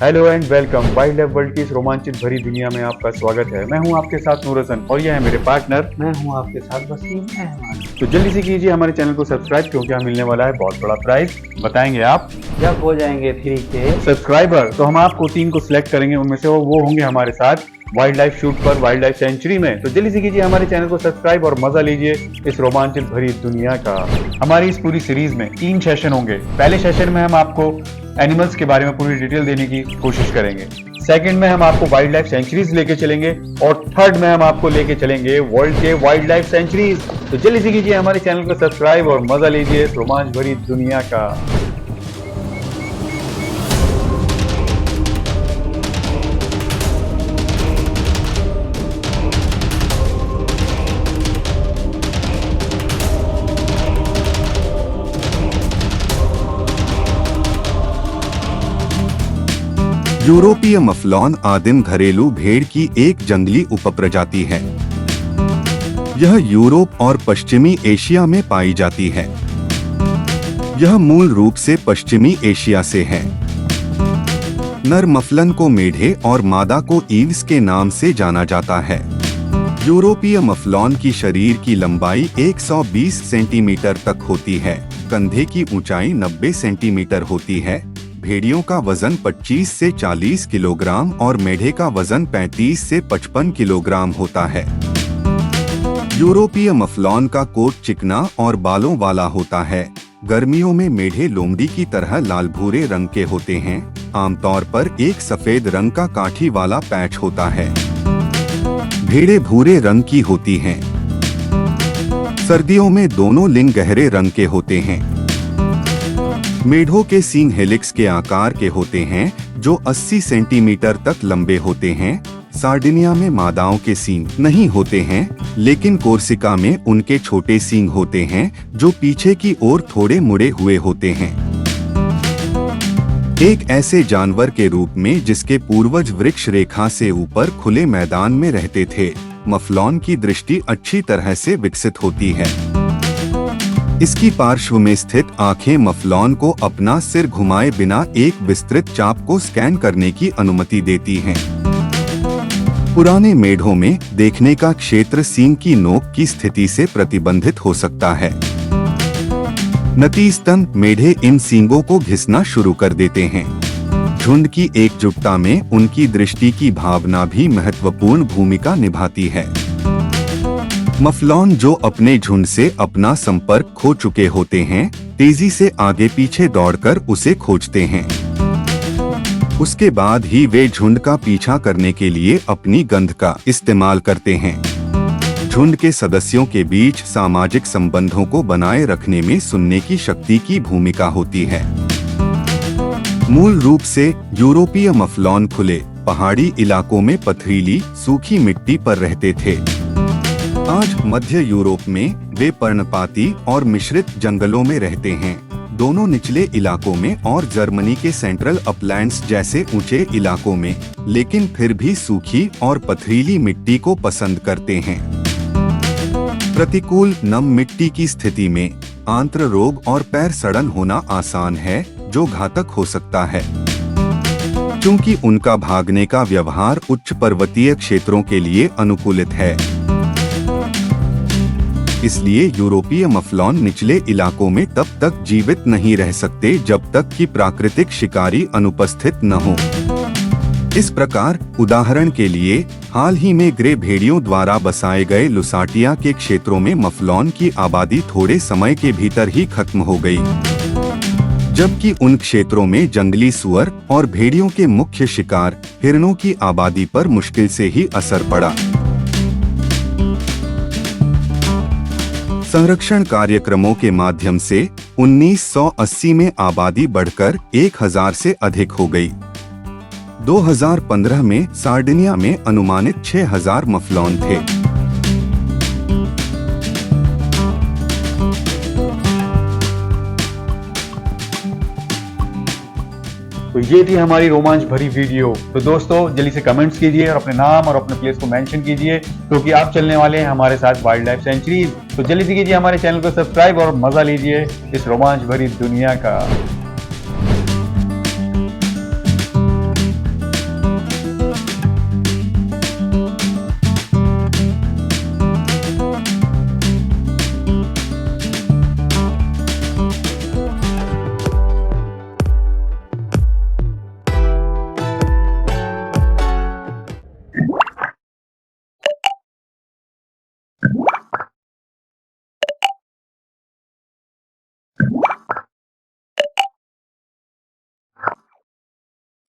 Hello and welcome. Wild life world की इस रोमांचित भरी दुनिया में आपका स्वागत है। मैं हूं आपके साथ नूर हसन और यह है मेरे पार्टनर। मैं हूं आपके साथ वसीम अहमद। तो जल्दी से कीजिए हमारे चैनल को सब्सक्राइब, क्योंकि हमें मिलने वाला है बहुत बड़ा प्राइज। बताएंगे आप जब हो जाएंगे 3K सब्सक्राइबर तो हम आपको 3 को सिलेक्ट करेंगे, उनमें से वो होंगे हमारे साथ वाइल्ड लाइफ शूट पर वाइल्ड लाइफ सेंचुरी में। तो जल्दी से कीजिए हमारे चैनल को सब्सक्राइब और मजा लीजिए इस रोमांचित भरी दुनिया का। हमारी इस पूरी सीरीज में 3 सेशन होंगे। पहले सेशन में हम आपको एनिमल्स के बारे में पूरी डिटेल देने की कोशिश करेंगे। सेकंड में हम आपको वाइल्ड लाइफ सेंचुरीज लेके चलेंगे और थर्ड में हम आपको लेके चलेंगे वर्ल्ड के वाइल्ड लाइफ सेंचुरीज। तो जल्दी से कीजिए हमारे चैनल को सब्सक्राइब और मजा लीजिए इस रोमांच भरी दुनिया का। यूरोपीय मफलॉन आदिम घरेलू भेड़ की एक जंगली उपप्रजाति है। यह यूरोप और पश्चिमी एशिया में पाई जाती है। यह मूल रूप से पश्चिमी एशिया से है। नर मफलन को मेढे और मादा को ईव्स के नाम से जाना जाता है। यूरोपीय मफलॉन की शरीर की लंबाई 120 सेंटीमीटर तक होती है। कंधे की ऊंचाई 90 सेंटीमीटर होती है। भेड़ियों का वजन 25 से 40 किलोग्राम और मेढे का वजन 35 से 55 किलोग्राम होता है। यूरोपीय मफलॉन का कोट चिकना और बालों वाला होता है। गर्मियों में मेढे लोमड़ी की तरह लाल भूरे रंग के होते हैं। आमतौर पर एक सफेद रंग का काठी वाला पैच होता है। भेड़ें भूरे रंग की होती हैं। सर्दियों में दोनों लिंग गहरे रंग के होते हैं। मेढों के सींग हेलिक्स के आकार के होते हैं, जो 80 सेंटीमीटर तक लंबे होते हैं। सार्डिनिया में मादाओं के सींग नहीं होते हैं, लेकिन कोर्सिका में उनके छोटे सींग होते हैं, जो पीछे की ओर थोड़े मुड़े हुए होते हैं। एक ऐसे जानवर के रूप में जिसके पूर्वज वृक्ष रेखा से ऊपर खुले मैदान में रहते थे, मफलॉन की दृष्टि अच्छी तरह से विकसित होती है। इसकी पार्श्व में स्थित आंखें मफलॉन को अपना सिर घुमाए बिना एक विस्तृत चाप को स्कैन करने की अनुमति देती हैं। पुराने मेढों में देखने का क्षेत्र सींग की नोक की स्थिति से प्रतिबंधित हो सकता है। नतीजतन मेढे इन सींगों को घिसना शुरू कर देते हैं। झुंड की एकजुटता में उनकी दृष्टि की भावना भी महत्वपूर्ण भूमिका निभाती है। मफलॉन जो अपने झुंड से अपना संपर्क खो चुके होते हैं, तेजी से आगे पीछे दौड़कर उसे खोजते हैं। उसके बाद ही वे झुंड का पीछा करने के लिए अपनी गंध का इस्तेमाल करते हैं। झुंड के सदस्यों के बीच सामाजिक संबंधों को बनाए रखने में सुनने की शक्ति की भूमिका होती है। मूल रूप से यूरोपीय मफलॉन खुले पहाड़ी इलाकों में पथरीली सूखी मिट्टी पर रहते थे। आज मध्य यूरोप में वे पर्णपाती और मिश्रित जंगलों में रहते हैं, दोनों निचले इलाकों में और जर्मनी के सेंट्रल अपलैंड्स जैसे ऊंचे इलाकों में, लेकिन फिर भी सूखी और पथरीली मिट्टी को पसंद करते हैं। प्रतिकूल नम मिट्टी की स्थिति में आंत्र रोग और पैर सड़न होना आसान है, जो घातक हो सकता है। क्योंकि उनका भागने का व्यवहार उच्च पर्वतीय क्षेत्रों के लिए अनुकूलित है, इसलिए यूरोपीय मफलॉन निचले इलाकों में तब तक जीवित नहीं रह सकते जब तक कि प्राकृतिक शिकारी अनुपस्थित न हो। इस प्रकार उदाहरण के लिए हाल ही में ग्रे भेड़ियों द्वारा बसाए गए लुसाटिया के क्षेत्रों में मफलॉन की आबादी थोड़े समय के भीतर ही खत्म हो गई, जबकि उन क्षेत्रों में जंगली सुअर और भेड़ियों के मुख्य शिकार हिरणों की आबादी पर मुश्किल से ही असर पड़ा। संरक्षण कार्यक्रमों के माध्यम से 1980 में आबादी बढ़कर 1000 से अधिक हो गई। 2015 में सार्डिनिया में अनुमानित 6000 मफलॉन थे। तो ये थी हमारी रोमांच भरी वीडियो। तो दोस्तों जल्दी से कमेंट्स कीजिए और अपने नाम और अपने प्लेस को मेंशन कीजिए, क्योंकि आप चलने वाले हैं हमारे साथ वाइल्ड लाइफ सेंचुरीज। तो जल्दी से कीजिए हमारे चैनल को सब्सक्राइब और मजा लीजिए इस रोमांच भरी दुनिया का। हैं।